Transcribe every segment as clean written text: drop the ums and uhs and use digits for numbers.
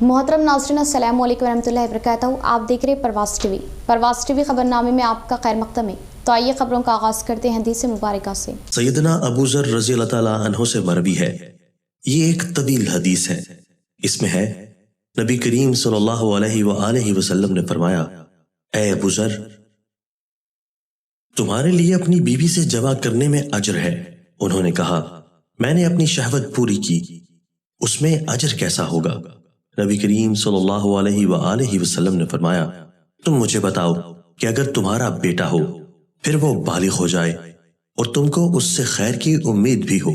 मोहतरम नाज़रीन अस्सलाम वालेकुम रहमतुल्लाहि व बरकातहू। आप देख रहे परवास टीवी खबरनामे में आपका खैर मक़दम है। तो आइए खबरों का आगाज करते हैं हदीस मुबारका से। सैयदना अबू ज़र रज़ी अल्लाह ताला अन्हु से मरवी है। ये एक तवील हदीस है। इसमें है नबी करीम सल्लल्लाहु अलैहि वसल्लम ने फरमाया, ऐ अबू ज़र, तुम्हारे लिए अपनी बीवी से जमा करने में अजर है। उन्होंने कहा, मैंने अपनी शहवत पूरी की, उसमें अजर कैसा होगा? नबी करीम सल्लल्लाहु अलैहि वसल्लम ने फरमाया, तुम मुझे बताओ कि अगर तुम्हारा बेटा हो, फिर वो बालिग हो जाए और तुमको उससे खैर की उम्मीद भी हो,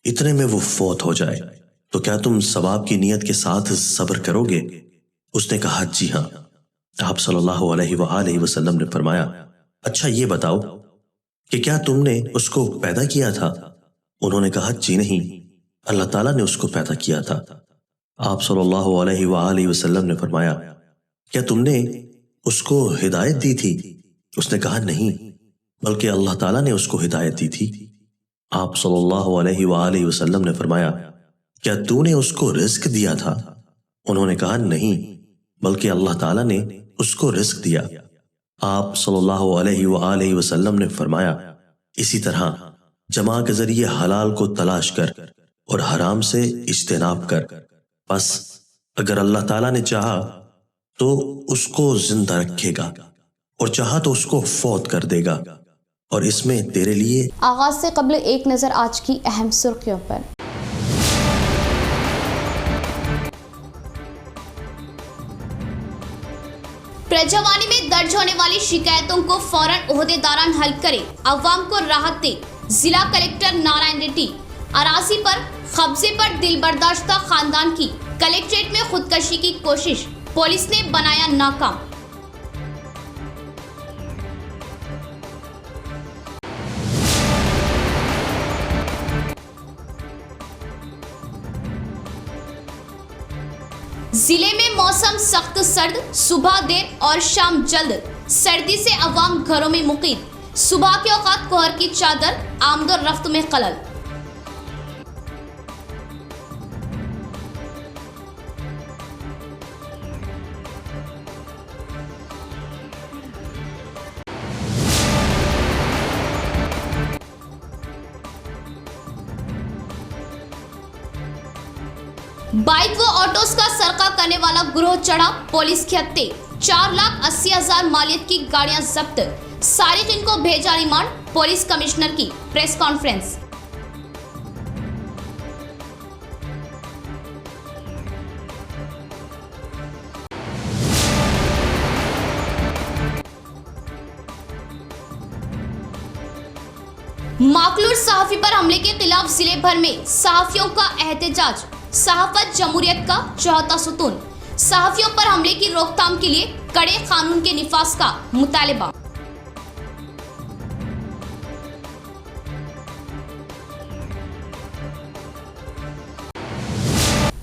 इतने में वो फौत हो जाए, तो क्या तुम सवाब की नीयत के साथ सब्र करोगे? उसने कहा, जी हाँ। आप सल्लल्लाहु अलैहि वसल्लम ने फरमाया, अच्छा ये बताओ कि क्या तुमने उसको पैदा किया था? उन्होंने कहा, जी नहीं, अल्लाह ताला ने उसको पैदा किया था। आप सल्लल्लाहु अलैहि वसल्लम ने फरमाया, क्या तुमने उसको हिदायत दी थी? उसने कहा, नहीं, बल्कि अल्लाह ताला ने उसको हिदायत दी थी। आप सल्लल्लाहु अलैहि वसल्लम ने फरमाया, क्या तूने उसको रिस्क दिया था? उन्होंने कहा, नहीं, बल्कि अल्लाह ताला ने उसको रिस्क दिया। आप सल्लल्लाहु अलैहि वसल्लम ने फरमाया, इसी तरह जमा के जरिए हलाल को तलाश कर और हराम से इज्तिनाब कर। बस अगर अल्लाह ताला ने चाहा तो उसको जिंदा रखेगा और चाहा तो उसको फौत कर देगा, और इसमें तेरे लिए। आगाज से कबल एक नजर आज की अहम सुर्खियों पर। प्रजावानी में दर्ज होने वाली शिकायतों को फौरन ओहदेदारान हल करें, अवाम को राहत दे। जिला कलेक्टर नारायण रेड्डी। अराजी पर कब्जे पर दिलबर्दाश्ता खानदान की कलेक्ट्रेट में खुदकशी की कोशिश, पुलिस ने बनाया नाकाम। जिले में मौसम सख्त सर्द, सुबह देर और शाम जल्द। सर्दी से अवाम घरों में मुकीद। सुबह के औकात कोहर की चादर, आमदो रफ्त में खलल। बाइक व ऑटोस का सरका करने वाला गिरोह चढ़ा, पुलिस के हत्थे। 4,80,000 मालियत की गाड़ियां जब्त, सारिकीन को भेजा रिमांड। पुलिस कमिश्नर की प्रेस कॉन्फ्रेंस। माकलूर सहाफी पर हमले के खिलाफ जिले भर में सहाफियों का एहतजाज। सहाफत जमहूरियत का चौथा सुतून। सहाफियों पर हमले की रोकथाम के लिए कड़े कानून के निफाज का मुतालबा।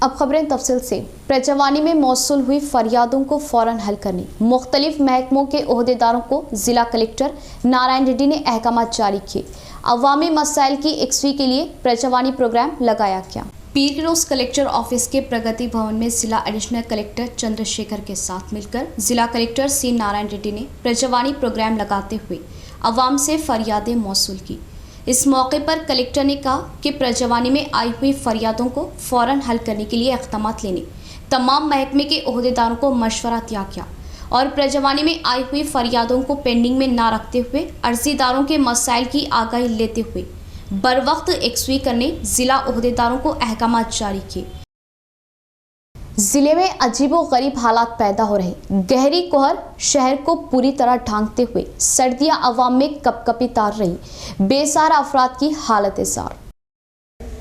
अब खबरें तफसील से। प्रजावानी में मौसूल हुई फरियादों को फौरन हल करने मुख्तलिफ महकमों के ओहदेदारों को जिला कलेक्टर नारायण रेड्डी ने अहकाम जारी किए। अवामी मसाइल की यकसुई के लिए प्रजावानी प्रोग्राम लगाया गया। पीर की रोज कलेक्टर ऑफिस के प्रगति भवन में जिला एडिशनल कलेक्टर चंद्रशेखर के साथ मिलकर जिला कलेक्टर सी नारायण रेड्डी ने प्रजावानी प्रोग्राम लगाते हुए अवाम से फरियादें मौसूल की। इस मौके पर कलेक्टर ने कहा कि प्रजावानी में आई हुई फरियादों को फौरन हल करने के लिए इक़दाम लेने तमाम महकमे के ओहदेदारों को मशवरा दिया गया और प्रजावानी में आई हुई फरियादों को पेंडिंग में ना रखते हुए अर्जीदारों के मसाइल की आगाही लेते हुए बर वक्त यकसुई करने जिला ओहदेदारों को अहकाम जारी किए। जिले में अजीबो गरीब हालात पैदा हो रहे। गहरी कोहर शहर को पूरी तरह ढांकते हुए सर्दियां अवाम में कपकपी तार रही। बेसहारा अफराद की हालत जार।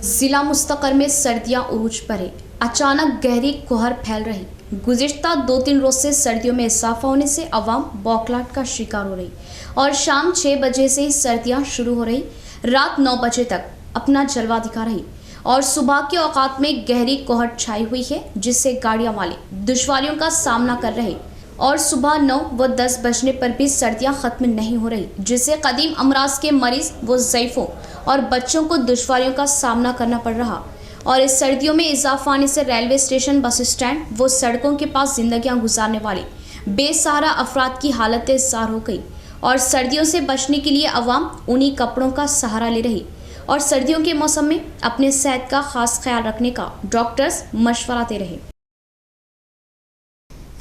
जिला मुस्तकर में सर्दियां उरूज पर है। अचानक गहरी कोहर फैल रही। गुज़िश्ता 2-3 रोज से सर्दियों में इजाफा होने से अवाम बौखलाहट का शिकार हो रही और शाम 6 बजे से ही सर्दियां शुरू हो रही, रात 9 बजे तक अपना जलवा दिखा रही और सुबह के औकात में गहरी कोहर छाई हुई है, जिससे गाड़ियां वाले दुश्वारियों का सामना कर रहे और सुबह 9 व 10 बजने पर भी सर्दियां खत्म नहीं हो रही, जिससे कदीम अमराज के मरीज व ज़ईफ़ों और बच्चों को दुश्वारियों का सामना करना पड़ रहा और इस सर्दियों में इजाफा आने से रेलवे स्टेशन, बस स्टैंड वो सड़कों के पास जिंदगियां गुजारने वाले बेसहारा अफराद की हालत ज़ार हो गई और सर्दियों से बचने के लिए अवाम उन्हीं कपड़ों का सहारा ले रही और सर्दियों के मौसम में अपने सेहत का खास ख्याल रखने का डॉक्टर्स मशवरा दे रहे।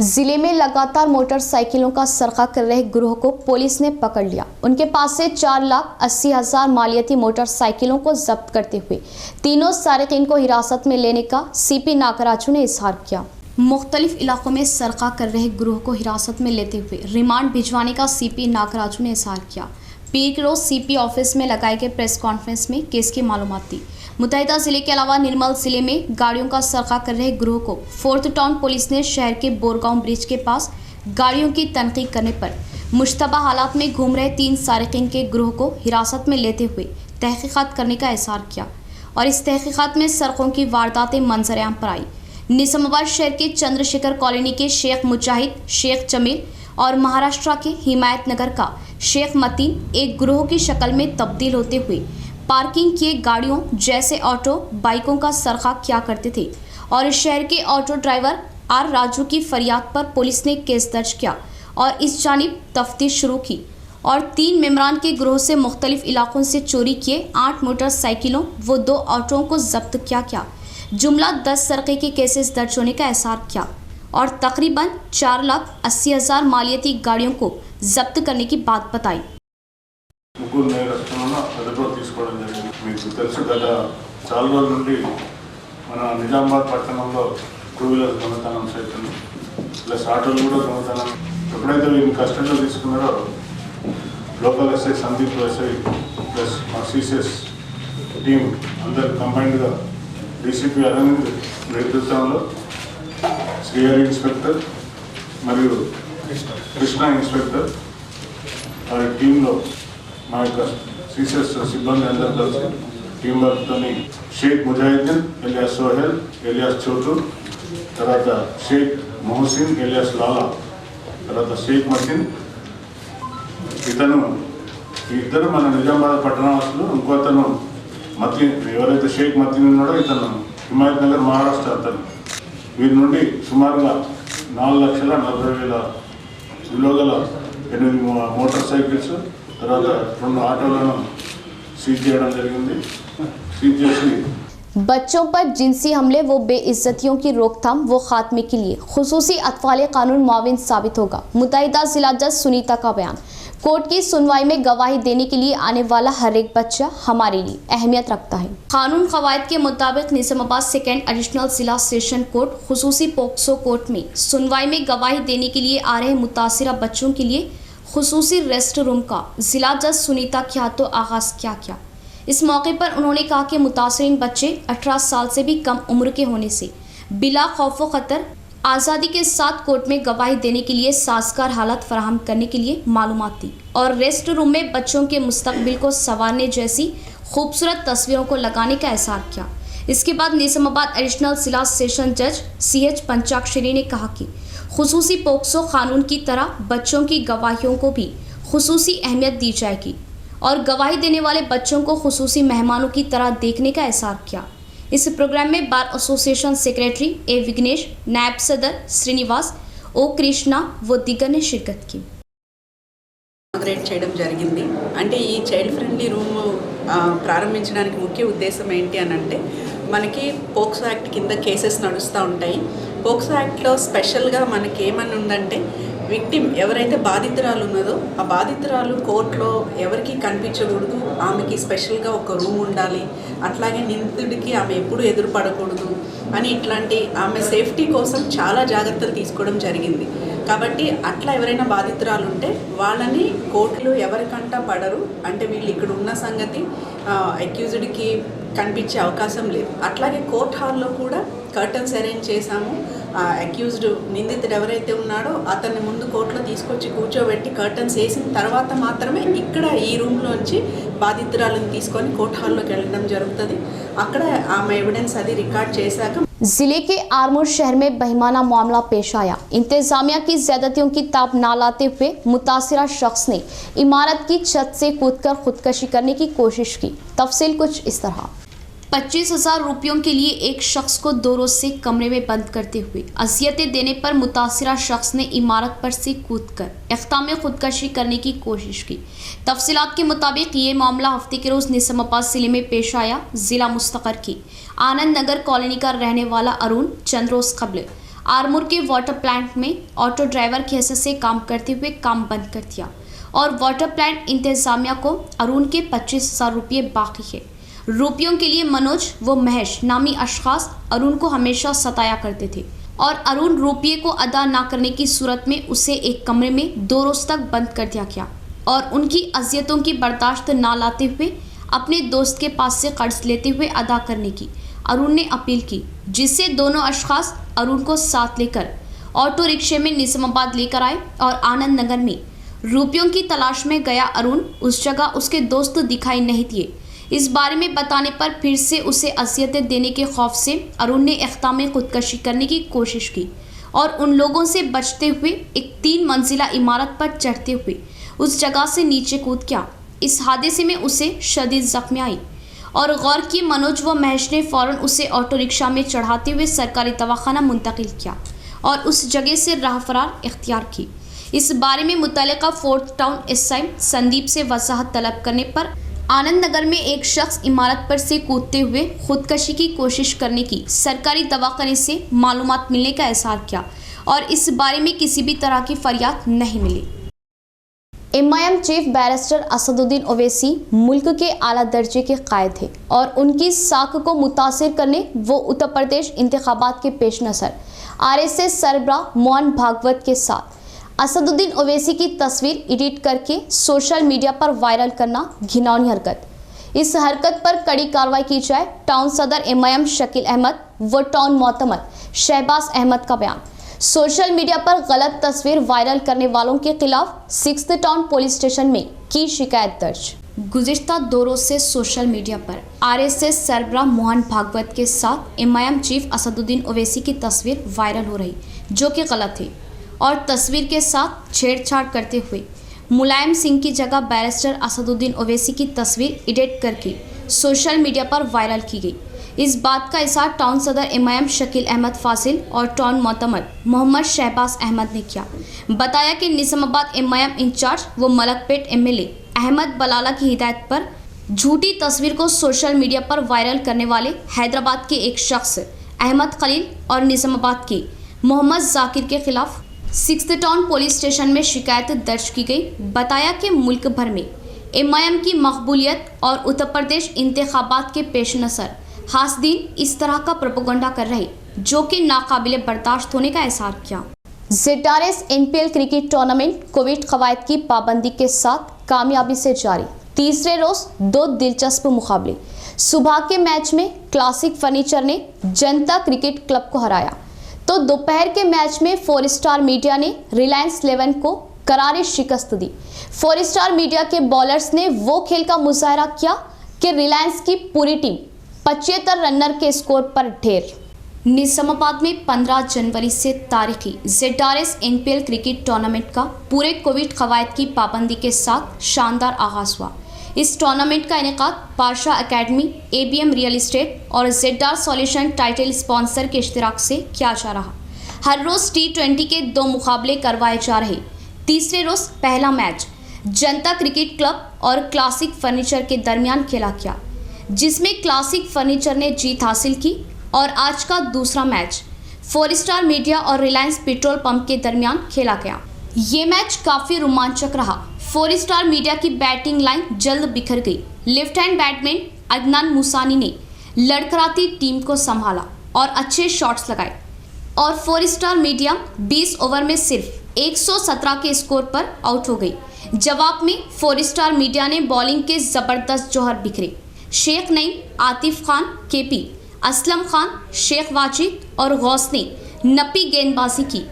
जिले में लगातार मोटरसाइकिलों का सरका कर रहे गिरोह को पुलिस ने पकड़ लिया। उनके पास से 4,80,000 मालियती मोटरसाइकिलों को जब्त करते हुए तीनों सारिकीन को हिरासत में लेने का सीपी नागराजू ने इजहार किया। मुख्तलिफ इलाकों में सरका कर रहे गिरोह को हिरासत में लेते हुए रिमांड भिजवाने का सीपी नागराजू ने इजहार किया। पीर के रोज सीपी ऑफिस में लगाए गए प्रेस कॉन्फ्रेंस में केस की मालूमात दी। मुतहदा जिले के अलावा निर्मल जिले में गाड़ियों का सरका कर रहे गिरोह को फोर्थ टाउन पुलिस ने शहर के बोरगांव ब्रिज के पास गाड़ियों की तनकीद करने पर मुश्तबा हालात में घूम रहे 3 सारिकीन के गिरोह को हिरासत में लेते हुए तहकीकात करने का इजहार किया और इस तहकीकात में सरकों की वारदातें मंजर-ए-आम पर आई। निजामाबाद शहर के चंद्रशेखर कॉलोनी के शेख मुजाहिद, शेख जमील और महाराष्ट्र के हिमायत नगर का शेख मतीन एक गिरोह की शक्ल में तब्दील होते हुए पार्किंग किए गाड़ियों जैसे ऑटो, बाइकों का सरका किया करते थे और इस शहर के ऑटो ड्राइवर आर राजू की फरियाद पर पुलिस ने केस दर्ज किया और इस जानिब तफ्तीश शुरू की और 3 मेंबरान के गिरोह से मुख्तलिफ इलाकों से चोरी किए 8 मोटरसाइकिलों व 2 ऑटोओं को जब्त किया। जुमला 10 सरके के केसेस दर्ज होने का एहसार किया और तकरीबन 4,80,000 मालियती गाड़ियों को जब्त करने की बात बताई। ముగ్గురు నేరస్తులను అదుపులో తీసుకోవడం జరిగింది। మీకు తెలుసు గత చాలా రోజుల నుండి మన నిజామాబాద్ పట్టణంలో 2 వీలర్ దొంగతనం సైతం ప్లస్ ఆటోలు కూడా దొంగతనం ఎప్పుడైతే వీరిని కస్టడీలో తీసుకున్నారో local SI Sandeep SI plus మా సిసిఎస్ టీం అందరు కంబైన్డ్గా డీసీపీ అరవింద్ నేతృత్వంలో శ్రీహరి ఇన్స్పెక్టర్ మరియు కృష్ణ ఇన్స్పెక్టర్ వారి టీంలో మా యొక్క సిసిఎస్ సిబ్బంది అందరూ కలిసి టీం వర్క్తో షేక్ ముజాహిద్దీన్ ఎలియాస్ సోహెల్ ఎలియాస్ చోటు, తర్వాత షేక్ మొహసిన్ ఎలియాస్ లాలా, తర్వాత షేక్ మతిన్, ఇతను ఇద్దరు మన నిజామాబాద్ పట్టణవాసులు. ఇంకో అతను మతిన్, ఎవరైతే షేక్ మతిన్ ఉన్నాడో ఇతను హిమాయత్ నగర్ మహారాష్ట్ర అతను. వీరి నుండి సుమారుగా 4,40,40,000 విలువ గల 8 మోటార్ సైకిల్స్, తర్వాత 2 ఆటోలను సీజ్ చేయడం జరిగింది. సీజ్ చేసి बच्चों पर जिनसी हमले व बेइज्जतियों की रोकथाम व खात्मे के लिए खुसूसी अतफाल कानून मुआविन साबित होगा। मुतहदा जिला जज सुनीता का बयान। कोर्ट की सुनवाई में गवाही देने के लिए आने वाला हर एक बच्चा हमारे लिए अहमियत रखता है। कानून कवायद के मुताबिक निजामाबाद 2nd एडिशनल जिला सेशन कोर्ट खुसूसी पोक्सो कोर्ट में सुनवाई में गवाही देने के लिए आ रहे मुतासिरा बच्चों के लिए खुसूसी रेस्ट रूम का जिला जज सुनीता के हाथों आगाज़ किया। इस मौके पर उन्होंने कहा कि मुतासरीन बच्चे 18 साल से भी कम उम्र के होने से बिला खौफ व ख़तर आज़ादी के साथ कोर्ट में गवाही देने के लिए साजगार हालात फराहम करने के लिए मालूमात दी और रेस्ट रूम में बच्चों के मुस्तकबिल को संवारने जैसी खूबसूरत तस्वीरों को लगाने का एहसार किया। इसके बाद निजामाबाद एडिशनल जिला सेशन जज CH पंचाक्षरी ने कहा कि खुसूसी पोक्सो कानून की तरह बच्चों की गवाहियों को भी खुसूसी अहमियत दी जाएगी और गवाही देने वाले बच्चों को खुसूसी मेहमानों की तरह देखने का एहसार किया। इस प्रोग्राम में bar association secretary A Vighnesh, नायब सदर श्रीनिवास, ओ कृष्णा व दिगर ने शिरकत की। ఇనాగ్రేట్ చేయడం జరిగింది. అంటే ఈ చైల్డ్ ఫ్రెండ్లీ రూమ్ ప్రారంభించడానికి ముఖ్య ఉద్దేశం ఏంటి అని అంటే మనకి పోక్సో యాక్ట్ కింద కేసెస్ నడుస్తూ ఉంటాయి. పోక్సో యాక్ట్లో స్పెషల్గా మనకి ఏమని ఉందంటే విక్టిమ్ ఎవరైతే బాధితురాలు ఉన్నదో ఆ బాధితురాలు కోర్టులో ఎవరికి కనిపించకూడదు, ఆమెకి స్పెషల్గా ఒక రూమ్ ఉండాలి, అట్లాగే నిందితుడికి ఆమె ఎప్పుడు ఎదురుపడకూడదు అని ఇట్లాంటి ఆమె సేఫ్టీ కోసం చాలా జాగ్రత్తలు తీసుకోవడం జరిగింది. కాబట్టి అట్లా ఎవరైనా బాధితురాలు ఉంటే వాళ్ళని కోర్టులు ఎవరికంటా పడరు, అంటే వీళ్ళు ఇక్కడ ఉన్న సంగతి అక్యూజ్డ్కి కనిపించే అవకాశం లేదు. అట్లాగే కోర్ట్ హాల్లో కూడా కర్టన్స్ అరేంజ్ చేశాము. అక్యూజ్డ్ నిందితుడు ఎవరైతే ఉన్నాడో అతన్ని ముందు కోర్టులో తీసుకొచ్చి కూర్చోబెట్టి కర్టన్స్ వేసిన తర్వాత మాత్రమే ఇక్కడ ఈ రూమ్లోంచి బాధితురాలను తీసుకొని కోర్ట్ హాల్లోకి వెళ్ళడం జరుగుతుంది. అక్కడ ఆమె ఎవిడెన్స్ అది రికార్డ్ చేశాక जिले के आरमूर शहर में बहिमाना मामला पेश आया। इंतजामिया की ज्यादतियों की ताब ना लाते हुए मुतासिरा शख्स ने इमारत की छत से कूदकर खुदकशी करने की कोशिश की। तफसील कुछ इस तरह। 25,000 रुपयों के लिए एक शख्स को 2 रोज से कमरे में बंद करते हुए अजियतें देने पर मुतासिरा शख्स ने इमारत पर से कूदकर इख्ताम खुदकशी करने की कोशिश की। तफसीलात के मुताबिक ये मामला हफ्ते के रोज निजामाबाद जिले में पेश आया। जिला मुस्तकर की आनंद नगर कॉलोनी का रहने वाला अरुण चंद रोज कबल आरमूर के वाटर प्लांट में ऑटो ड्राइवर की हैसियत से काम करते हुए काम बंद कर दिया और वाटर प्लांट इंतजामिया को अरुण के 25,000 रुपये बाकी है। रुपयों के लिए मनोज व महेश नामी अशखास अरुण को हमेशा सताया करते थे और अरुण रुपये को अदा ना करने की सूरत में उसे एक कमरे में 2 रोज तक बंद कर दिया गया और उनकी अजियतों की बर्दाश्त ना लाते हुए अपने दोस्त के पास से कर्ज लेते हुए अदा करने की अरुण ने अपील की, जिससे दोनों अशखास अरुण को साथ लेकर ऑटो रिक्शे में निजामाबाद लेकर आए और आनंद नगर में रुपयों की तलाश में गया अरुण उस जगह उसके दोस्त दिखाई नहीं दिए। इस बारे में बताने पर फिर से उसे अजियतें देने के खौफ से अरुण ने इख्ताम खुदकशी करने की कोशिश की और उन लोगों से बचते हुए एक 3 मंजिला इमारत पर चढ़ते हुए उस जगह से नीचे कूद गया। इस हादसे में उसे शदीद जख्मी आई और गौर की मनोज व महेश ने फौरन उसे ऑटो रिक्शा में चढ़ाते हुए सरकारी दवाखाना मुंतकिल किया और उस जगह से राह फरार इख्तियार की। इस बारे में मुतल्लिका फोर्थ टाउन एसआई संदीप से वजाहत तलब करने पर आनंद नगर में एक शख्स इमारत पर से कूदते हुए खुदकशी की कोशिश करने की सरकारी दवाखाने से मालूमात मिलने का एहसास किया और इस बारे में किसी भी तरह की फरियाद नहीं मिली। MIM chief barrister Asaduddin Owaisi मुल्क के आला दर्जे के कायद थे और उनकी साख को मुतासिर करने वो उत्तर प्रदेश इंतखाबात के पेश नज़र आरएसएस सरबराह मोहन भागवत के साथ असदुद्दीन ओवैसी की तस्वीर एडिट करके सोशल मीडिया पर वायरल करना घिनौनी हरकत। इस हरकत पर कड़ी कार्रवाई की जाए। टाउन सदर एमआईएम शकील अहमद व टाउन मोतमद शहबाज अहमद का बयान। सोशल मीडिया पर गलत तस्वीर वायरल करने वालों के खिलाफ 6th टाउन पुलिस स्टेशन में की शिकायत दर्ज। गुज़िश्ता 2 रोज से सोशल मीडिया पर आरएसएस सरबराह मोहन भागवत के साथ एमआईएम चीफ असदुद्दीन ओवैसी की तस्वीर वायरल हो रही, जो कि गलत है और तस्वीर के साथ छेड़छाड़ करते हुए मुलायम सिंह की जगह बैरिस्टर असदुद्दीन ओवैसी की तस्वीर एडिट करके सोशल मीडिया पर वायरल की गई। इस बात का इज़हार टाउन सदर एमआईएम शकील अहमद फासिल और टाउन मोतमद मोहम्मद शहबाज अहमद ने किया। बताया कि निजामाबाद एमआईएम इंचार्ज व मलकपेट एमएलए अहमद बलाला की हिदायत पर झूठी तस्वीर को सोशल मीडिया पर वायरल करने वाले हैदराबाद के एक शख्स अहमद खलील और निजामाबाद के मोहम्मद जाकिर के खिलाफ 6th टाउन पुलिस स्टेशन में शिकायत दर्ज की गई। बताया कि मुल्क भर में एमआईएम की मकबूलियत और उत्तर प्रदेश इंतखाबात के पेश नज़र हासदीन इस तरह का प्रोपेगेंडा कर रहे, जो कि नाकाबिले बर्दाश्त होने का एहसास किया। ZRS NPL cricket tournament Covid कवायद की पाबंदी के साथ कामयाबी से जारी। तीसरे रोज 2 दिलचस्प मुकाबले। सुबह के मैच में क्लासिक फर्नीचर ने जनता क्रिकेट क्लब को हराया, तो दोपहर के मैच में 4 स्टार मीडिया ने रिलायंस 11 को करारी शिकस्त दी। 4 स्टार मीडिया के बॉलर्स ने वो खेल का मुजाहरा किया कि रिलायंस की पूरी टीम 75 रनर के स्कोर पर ढेर। निजामाबाद में 15 जनवरी से तारीखी ZRS NPL क्रिकेट टूर्नामेंट का पूरे कोविड कवायद की पाबंदी के साथ शानदार आगाज हुआ। इस टूर्नामेंट का इनेकाद बादशाह एकेडमी, ABM रियल एस्टेट और ZR सॉल्यूशन टाइटल स्पॉन्सर के इश्तिराक से किया जा रहा। हर रोज T20 के 2 मुकाबले करवाए जा रहे। तीसरे रोज पहला मैच जनता क्रिकेट क्लब और क्लासिक फर्नीचर के दरमियान खेला गया, जिसमें क्लासिक फर्नीचर ने जीत हासिल की और आज का दूसरा मैच 4 स्टार मीडिया और रिलायंस पेट्रोल पंप के दरमियान खेला गया। ये मैच काफ़ी रोमांचक रहा। 4 स्टार मीडिया की बैटिंग लाइन जल्द बिखर गई। Left hand batsman Adnan Musani ने लड़खड़ाती टीम को संभाला और अच्छे शॉट्स लगाए और 4 स्टार मीडिया 20 ओवर में सिर्फ 117 के स्कोर पर आउट हो गई। जवाब में 4 स्टार मीडिया ने बॉलिंग के ज़बरदस्त जौहर बिखरे। शेख नईम, आतिफ खान, KP, असलम खान, शेख वाजिद और गौस ने नपी गेंदबाजी की।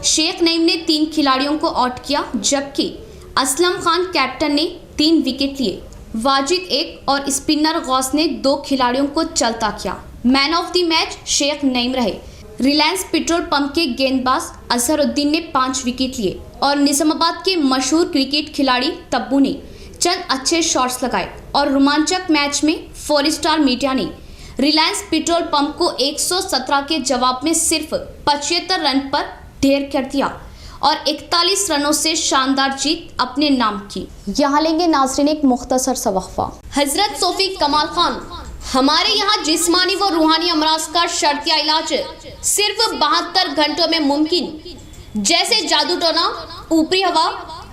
शेख नईम ने 3 खिलाड़ियों को आउट किया, जबकि असलम खान कैप्टन ने 3 विकेट लिए। वाजिद 1 और स्पिनर गौस ने 2 खिलाड़ियों को चलता किया। Man of the match Sheikh Naeem रहे। रिलायंस पेट्रोल पंप के गेंदबाज अजहरुद्दीन ने 5 विकेट लिए और निजामाबाद के मशहूर क्रिकेट खिलाड़ी तब्बू ने चंद अच्छे शॉट्स लगाए और रोमांचक मैच में 4 स्टार मीडिया ने रिलायंस पेट्रोल पंप को 117 के जवाब में सिर्फ 75 रन पर ढेर कर दिया और 41 रनों से शानदार जीत अपने नाम की। यहाँ लेंगे नाज़रीन एक मुख्तसर सा वक्फा। हजरत सोफी कमाल खान, हमारे यहाँ जिस्मानी व रूहानी अमराज का शर्तिया इलाज सिर्फ 72 घंटों में मुमकिन। जैसे जादू टोना, ऊपरी हवा,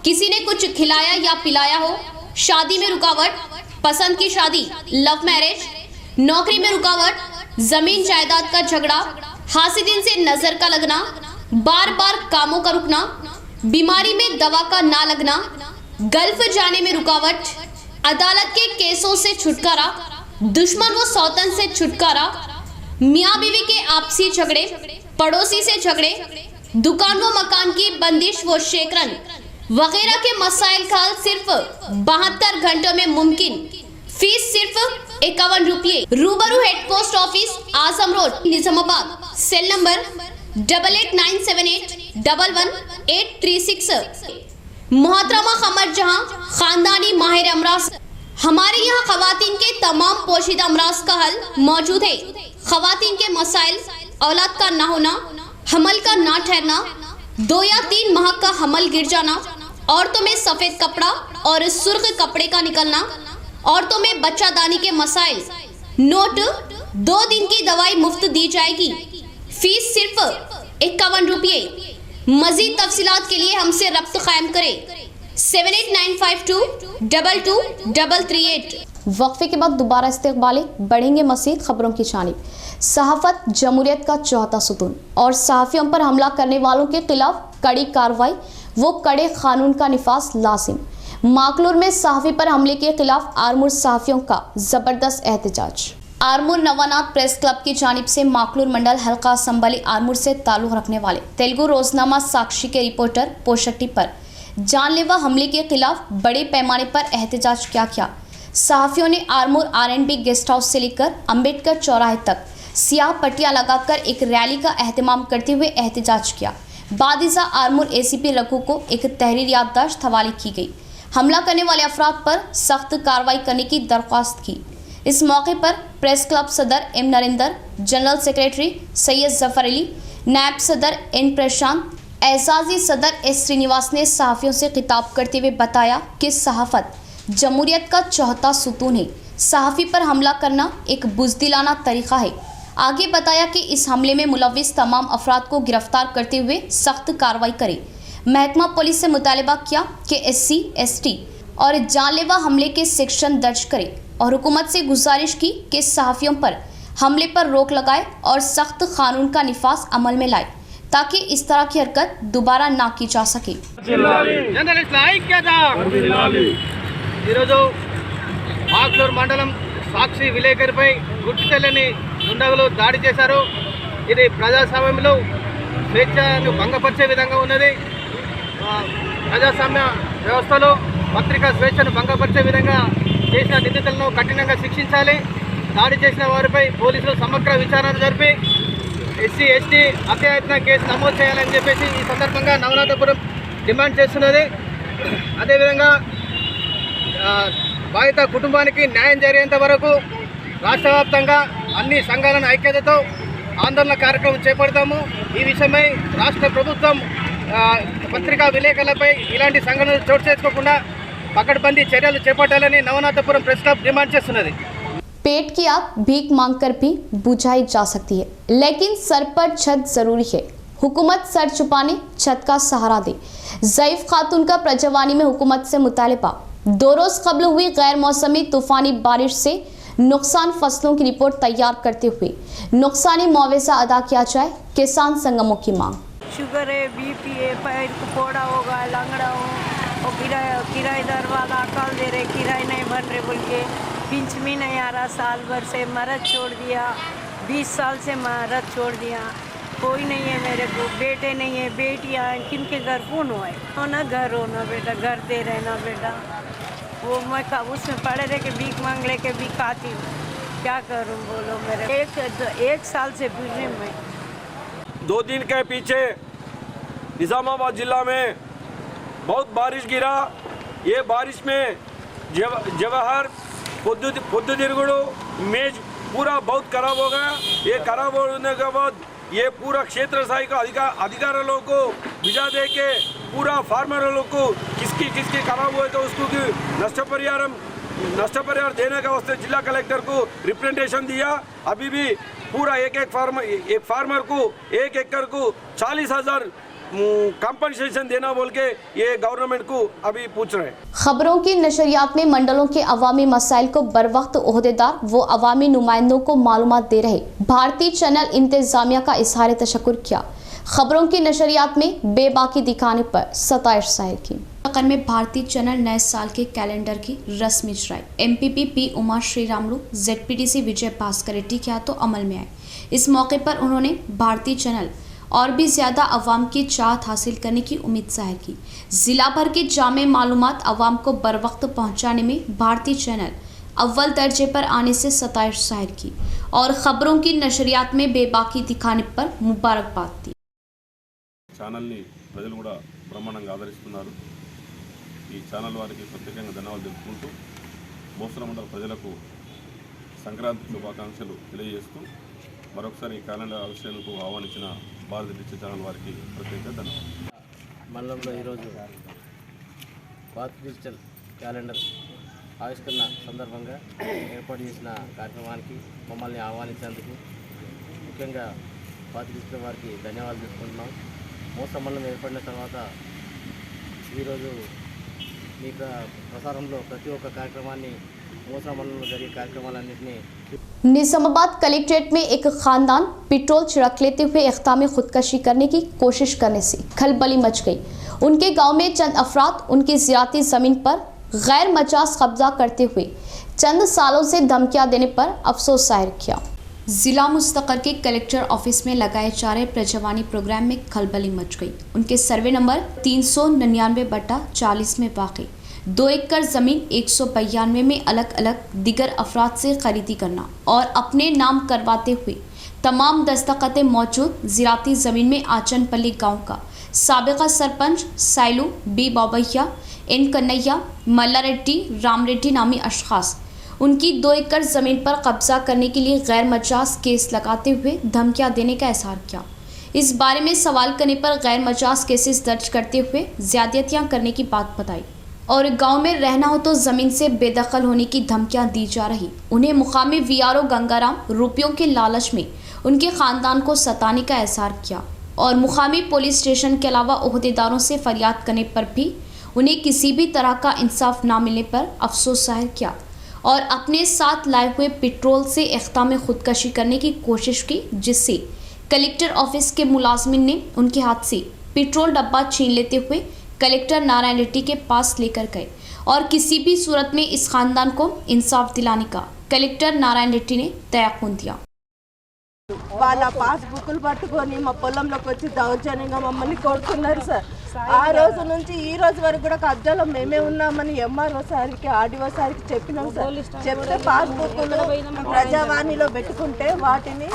किसी ने कुछ खिलाया या पिलाया हो, शादी में रुकावट, पसंद की शादी, लव मैरिज, नौकरी में रुकावट, जमीन जायदाद का झगड़ा, हासिदिन से नजर का लगना, बार बार कामों का रुकना, बीमारी में दवा का ना लगना, गल्फ जाने में रुकावट, अदालत के केसों से छुटकारा, दुश्मन व सौतन से छुटकारा, मियाँ बीवी के आपसी झगड़े, पड़ोसी से झगड़े, दुकान व मकान की बंदिश व शेकरन वगैरह के मसाइल का हल सिर्फ 72 घंटों में मुमकिन। फीस सिर्फ 51 रुपये। रूबरू head post office, Azam road, Nizamabad. Cell number 8897811836। मोहतरमा कमर जहां, खानदानी माहिर अमराज। हमारे यहाँ खवातीन के तमाम पोशीदा अमराज का हल मौजूद है। खवातीन के मसाइल, औलाद का ना होना, हमल का ना ठहरना, 2 या 3 माह का हमल गिर जाना, औरतों में सफेद कपड़ा और सुर्ख कपड़े का निकलना, औरतों में बच्चादानी के मसाइल। नोट, 2 दिन की दवाई मुफ्त दी जाएगी। फीस सिर्फ 51 रुपये। मजीद तफसीलात के लिए हमसे रब्त कायम करें 7895222338। वक्फे के बाद दोबारा इस्तेक़बाले बढ़ेंगे मज़ीद खबरों की जानिब। सहाफ़त जमहूरियत का चौथा सुतून और सहाफ़ियों पर हमला करने वालों के खिलाफ कड़ी कार्रवाई वो कड़े कानून का निफाज लाजिम। माकलूर में सहाफ़ी पर हमले के खिलाफ आरमूर सहाफ़ियों का ज़बरदस्त एहतजाज। आरमूर नवानाथ प्रेस क्लब की जानिब से माकलूर मंडल हल्का असम्बली आरमूर से ताल्लुक़ रखने वाले तेलुगु रोजनामा साक्षी के रिपोर्टर पोशट्टी पर जानलेवा हमले के खिलाफ बड़े पैमाने पर एहतजाज किया। सहाफ़ियों ने आरमूर R&B गेस्ट हाउस से लेकर अम्बेडकर चौराहे तक सियाह पट्टियाँ लगाकर एक रैली का एहतमाम करते हुए एहतजाज किया। बादिजा आरमूर ACP रघु को एक तहरीर याददाश्त हवाले की गई। हमला करने वाले अफराद पर सख्त कार्रवाई करने की दरख्वास्त की। इस मौके पर प्रेस क्लब सदर M Narendra, general secretary Syed Zafar Ali, नायब सदर N प्रशांत, एजाजी सदर S श्रीनिवास ने सहाफ़ियों से खिताब करते हुए बताया कि सहाफ़त जमहूरियत का चौथा सुतून है। सहाफ़ी पर हमला करना एक बुज़दिलाना तरीक़ा है। आगे बताया कि इस हमले में मुलविस तमाम अफराद को गिरफ्तार करते हुए सख्त कार्रवाई करे। महकमा पुलिस से मुतालबा किया कि SC, ST और जानलेवा हमले के सेक्शन दर्ज करे और हुकूमत से गुजारिश की कि सहाफ़ियों पर हमले पर रोक लगाए और सख्त कानून का निफाज अमल में लाए ताकि इस तरह की हरकत दोबारा ना की जा सके। మాక్లూరు మండలం సాక్షి విలేకరిపై గుర్తు తెలియని దుండగులు దాడి చేశారు. ఇది ప్రజాస్వామ్యంలో స్వేచ్ఛను భంగపరిచే విధంగా ఉన్నది. ప్రజాస్వామ్య వ్యవస్థలో పత్రికా స్వేచ్ఛను భంగపరిచే విధంగా చేసిన నిందితులను కఠినంగా శిక్షించాలి. దాడి చేసిన వారిపై పోలీసులు సమగ్ర విచారణ జరిపి SC, ST అత్యాయత్న కేసు నమోదు చేయాలని చెప్పేసి ఈ సందర్భంగా నవనాథపురం డిమాండ్ చేస్తున్నది. అదేవిధంగా బాధిత కుటుంబానికి న్యాయం జరిగేంత వరకు రాష్ట్ర వ్యాప్తంగా అన్ని సంఘాలను ఐక్యతతో ఆందోళన కార్యక్రమం చేపడతాము. ఈ విషయమై రాష్ట్ర ప్రభుత్వం పత్రికా విలేకరులపై ఇలాంటి సంఘటనలు చోటు చేసుకోకుండా పకడ్బందీ చర్యలు చేపట్టాలని నవనాథపురం ప్రెస్ క్లబ్ డిమాండ్ చేస్తున్నది. पेट की आग भीख मांगकर भी बुझाई जा सकती है, लेकिन सर पर छत जरूरी है। हुकूमत सर छुपाने छत का सहारा दे। ज़ईफ खातून का प्रजवानी में हुकूमत से मुतालिबा। 2 रोज़ कबल हुई गैर मौसमी तूफ़ानी बारिश से नुकसान फसलों की रिपोर्ट तैयार करते हुए नुकसानी मुआवजा अदा किया जाए, किसान संगमों की मांग। शुगर है, BP है, पैर को फोड़ा होगा, लंगड़ा हो और किराएदार वाला अकाल दे रहे, किराए नहीं भर रहे बोल के, पिंच भी नहीं आ रहा, साल भर से मरद छोड़ दिया, 20 साल से मरद छोड़ दिया, कोई नहीं है मेरे को, बेटे नहीं है, बेटियाँ किन के घर कौन हो ना घर हो ना बेटा, घर दे रहना बेटा। वो मैं उसमें पड़े रह के भीख मांग लेके भी खाती हूँ, क्या करूँ बोलो मेरे। एक साल से बुझे मैं 2 दिन के पीछे निज़ामाबाद ज़िला में बहुत बारिश गिरा। ये बारिश में जवाहर, పొద్దుతిరుగుడు, पूरा बहुत खराब हो गया। ये खराब होने के बाद ये पूरा क्षेत्र स्थायी का अधिकारियों को भिजा दे के पूरा फार्मरों को किसकी खराब हुए तो उसको की नष्टपरिहार देने का वास्ते जिला कलेक्टर को रिप्रेजेंटेशन दिया। अभी भी पूरा एक फार्मर को 1 एकड़ को 40,000 कंपनसेशन देना बोल के ये गवर्नमेंट को अभी पूछ रहे हैं। खबरों की नशरियात में मंडलों के अवामी मसाइल को बरवक्त ओहदेदार व अवामी नुमाइंदों को मालूमात दे रहे भारतीय चैनल इंतजामिया का इजहार तशक्कुर किया। खबरों की नशरियात में बेबाकी दिखाने पर सताइश जाहिर की। में भारतीय चैनल नए साल के कैलेंडर की रस्मी इजराई MPP P Uma Sriramulu ZPTC Vijay Bhaskar Reddy के हाथों अमल में आए। इस मौके पर उन्होंने भारतीय चैनल और भी ज्यादा अवाम की चाहत हासिल करने की उम्मीद जाहिर की। जिला भर के जामे मालूमात अवाम को बरवक्त पहुंचाने में भारतीय चैनल अव्वल दर्जे पर आने से सताइश जाहिर की और खबरों की नशरियात में बेबाकी दिखाने पर मुबारकबाद दी। ఛానల్ని ప్రజలు కూడా బ్రహ్మాండంగా ఆదరిస్తున్నారు। ఈ ఛానల్ వారికి ప్రత్యేకంగా ధన్యవాదాలు తెలుపుకుంటూ బోసర మండల ప్రజలకు సంక్రాంతి శుభాకాంక్షలు తెలియజేస్తూ మరొకసారి ఈ క్యాలెండర్ ఆవిష్కరణకు ఆహ్వానించిన భారత డిజిటల్ ఛానల్ వారికి ప్రత్యేకంగా ధన్యవాదాలు। మండలంలో ఈరోజు భారత డిజిటల్ క్యాలెండర్ ఆవిష్కరణ సందర్భంగా ఏర్పాటు చేసిన కార్యక్రమానికి మమ్మల్ని ఆహ్వానించేందుకు ముఖ్యంగా భారత డిజిటల్ వారికి ధన్యవాదాలు తెలుపుకుంటున్నాం। మోస మండలం ఏర్పడిన తర్వాత ఈరోజు మీ ప్రసారంలో ప్రతి ఒక్క కార్యక్రమాన్ని మోస మండలంలో జరిగే కార్యక్రమాలన్నింటినీ निजामाबाद कलेक्ट्रेट में एक खानदान पेट्रोल छिड़क लेते हुए इख्तियार खुदकशी करने की कोशिश करने से खलबली मच गई। उनके गांव में चंद अफराद उनकी ज़ियाती ज़मीन पर गैर मजाज कब्जा करते हुए चंद सालों से धमकियां देने पर अफसोस जाहिर किया। जिला मुस्तकर के कलेक्टर ऑफिस में लगाए जा रहे प्रजवानी प्रोग्राम में खलबली मच गई। उनके सर्वे नंबर 399/40 में वाक़ई 2 एकड़ ज़मीन 192 में अलग अलग दिगर अफराद से खरीदी करना और अपने नाम करवाते हुए तमाम दस्तखतें मौजूद ज़राती ज़मीन में आचनपल्ली गांव का साबिका सरपंच साइलू बी बाबैया एन कन्हैया मल्ला रेड्डी राम रेड्डी नामी अशखास उनकी 2 एकड़ ज़मीन पर कब्जा करने के लिए गैर मजाज केस लगाते हुए धमकियां देने का इजहार किया। इस बारे में सवाल करने पर गैर मजाज केसेस दर्ज करते हुए ज़्यादतियां करने की बात बताई और गांव में रहना हो तो ज़मीन से बेदखल होने की धमकियां दी जा रही। उन्हें मुकामी वीआरओ गंगाराम रुपयों के लालच में उनके ख़ानदान को सताने का इजहार किया और मुकामी पुलिस स्टेशन के अलावा ओहदेदारों से फरियाद करने पर भी उन्हें किसी भी तरह का इंसाफ ना मिलने पर अफसोस जाहिर किया और अपने साथ लाए हुए पेट्रोल से इख्तियार खुदकशी करने की कोशिश की, जिससे कलेक्टर ऑफिस के मुलाजमिन ने उनके हाथ से पेट्रोल डब्बा छीन लेते हुए कलेक्टर नारायण रेड्डी के पास लेकर गए और किसी भी सूरत में इस खानदान को इंसाफ दिलाने का कलेक्टर नारायण रेड्डी ने तयक़ुन दिया। వాళ్ళ పాస్బుక్లు పట్టుకొని మా పొలంలోకి వచ్చి దౌర్జన్యంగా మమ్మల్ని కొడుతున్నారు సార్। ఆ రోజు నుంచి ఈ రోజు వరకు కూడా కబ్జాలో మేమే ఉన్నామని ఎంఆర్ఓ సార్కి ఆర్డీఓ సార్కి చెప్పినాం సార్। చెప్తే పాస్బుక్లు ప్రజావాణిలో పెట్టుకుంటే వాటిని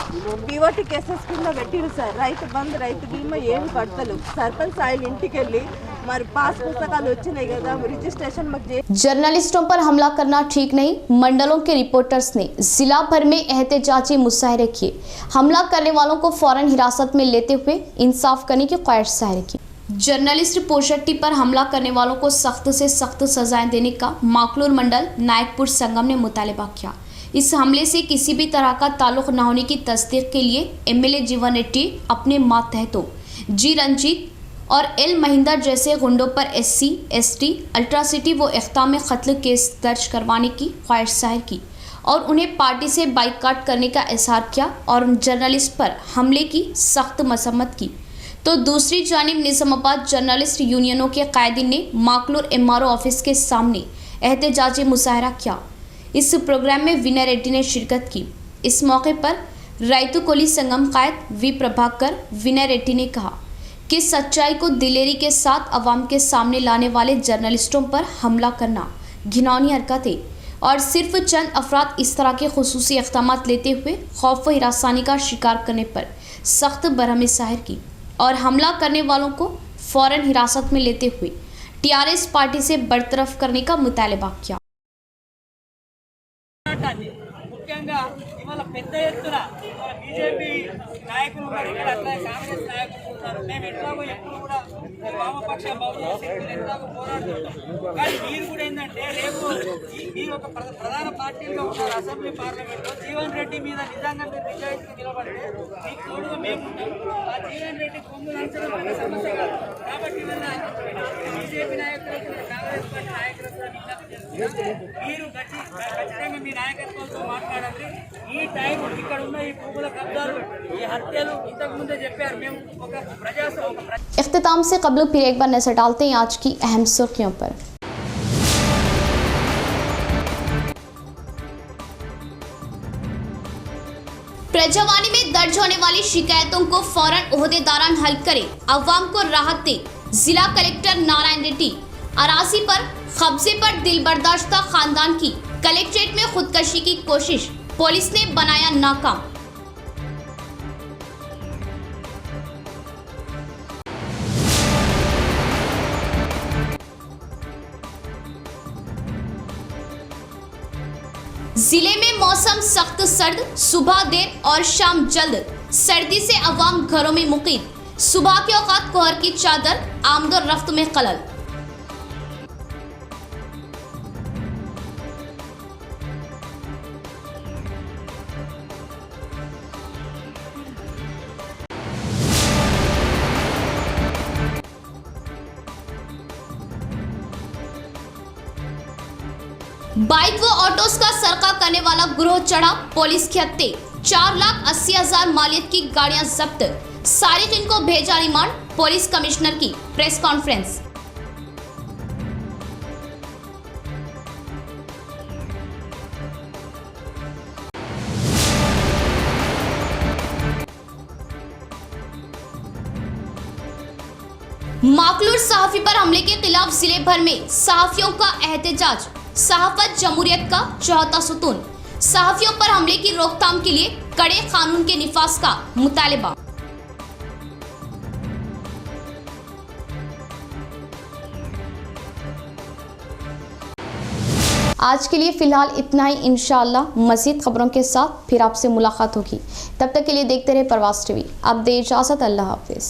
పీఓటీ కేసెస్ కింద పెట్టిరు సార్। రైతు బంధు రైతు బీమా ఏమి పడతలు సర్పంచ్ ఆయన ఇంటికి వెళ్ళి మరి పాస్ పుస్తకాలు వచ్చినాయి కదా रजिस्ट्रेशन जर्नलिस्टों पर हमला करना ठीक नहीं। मंडलों के रिपोर्टर्स ने जिला भर में एहतजाजी मुजाहरे किए। हमला करने वालों को फौरन हिरासत में लेते हुए इंसाफ करने की ख्वाहिश जाहिर की। जर्नलिस्ट पोशट्टी पर हमला करने वालों को सख्त से सख्त सजाएं देने का माकलूर मंडल नायकपुर संगम ने मुतालबा किया। इस हमले से किसी भी तरह का ताल्लुक न होने की तस्दीक के लिए एमएलए जीवन रेड्डी अपने मातहतों जी रंजीत और एल महिंदर जैसे गुंडों पर SC, ST, अल्ट्रासिटी व इख्तियार में कत्ल केस दर्ज करवाने की ख्वाहिश जाहिर की और उन्हें पार्टी से बाइकाट करने का इजहार किया और जर्नलिस्ट पर हमले की सख्त मसम्मत की। तो दूसरी जानिब निजामाबाद जर्नलिस्ट यूनियनों के कायदीन ने माकलूर MRO ऑफिस के सामने एहतजाजी मुजाहरा किया। इस प्रोग्राम में विनय रेड्डी ने शिरकत की। इस मौके पर रायतु कोली संगम कायद वी प्रभाकर विनय रेड्डी ने कहा कि सच्चाई को दिलेरी के साथ अवाम के सामने लाने वाले जर्नलिस्टों पर हमला करना घिनौनी हरकत है और सिर्फ चंद अफराद इस तरह के खुसूसी इक़दाम लेते हुए खौफ व हिरासानी का शिकार करने पर सख्त बरहमी जाहिर की और हमला करने वालों को फौरन हिरासत में लेते हुए TRS पार्टी से बरतरफ करने का मुतालबा किया। ముఖ్యంగా ఇవాళ పెద్ద ఎత్తున బీజేపీ నాయకులు ఉన్నారు, ఇక్కడ అట్లా కాంగ్రెస్ నాయకులు ఉన్నారు. మేము ఎట్లాగో ఎప్పుడు కూడా వామపక్ష బహుజన శక్తులు ఎట్లాగో పోరాడుతుంటాం. కానీ మీరు కూడా ఏంటంటే రేపు మీరు ఒక ప్రధాన పార్టీలో ఉన్నారు అసెంబ్లీ పార్లమెంట్లో. జీవన్ రెడ్డి మీద నిజంగా మీరు నిజాయితీగా నిలబడితే మీకు తోడుగా మేము ఉంటాం. ఆ జీవన్ రెడ్డి కొమ్ములు అంచడం మన సమస్య కాదు. కాబట్టి బీజేపీ నాయకులు కాంగ్రెస్ పార్టీ నాయకులు కూడా విజ్ఞప్తి చేస్తున్నారు, మీరు ఖచ్చితంగా మీ నాయకత్వంతో మాట్లాడండి. ఈ టైం ఇక్కడ ఉన్న ఈ భూముల కబ్జాలు, ఈ హత్యలు ఇంతకు ముందే చెప్పారు. మేము ఒక ప్రజాస్వామ్య इख्तिताम से कबल फिर एक बार नजर डालते हैं आज की अहम सुर्खियों पर। प्रजावाणी में दर्ज होने वाली शिकायतों को फौरन ओहदेदारान हल करें, अवाम को राहत दे। जिला कलेक्टर नारायण रेड्डी। अराजी पर कब्जे पर दिलबर्दाश्ता खानदान की कलेक्ट्रेट में खुदकशी की कोशिश, पुलिस ने बनाया नाकाम। जिले में मौसम सख्त सर्द, सुबह देर और शाम जल्द। सर्दी से अवाम घरों में मुकीद। सुबह के औकात कोहर की चादर, आमदो रफ्त में खलल। बाइक व ऑटोस का सरका करने वाला गिरोह चढ़ा पुलिस के हत्थे। 4,80,000 मालियत की गाड़ियां जब्त। सारिकीन को भेजा रिमांड। पुलिस कमिश्नर की प्रेस कॉन्फ्रेंस। माकलूर सहाफी पर हमले के खिलाफ जिले भर में सहाफियों का एहतजाज। सहाफत जमहूरियत का चौथा सुतून। सहाफियों पर हमले की रोकथाम के लिए कड़े कानून के निफाज का मुतालबा। आज के लिए फिलहाल इतना ही। इंशाअल्लाह मज़ीद खबरों के साथ फिर आपसे मुलाकात होगी। तब तक के लिए देखते रहे प्रवास टीवी। अब दे इजाज़त। अल्लाह हाफिज़।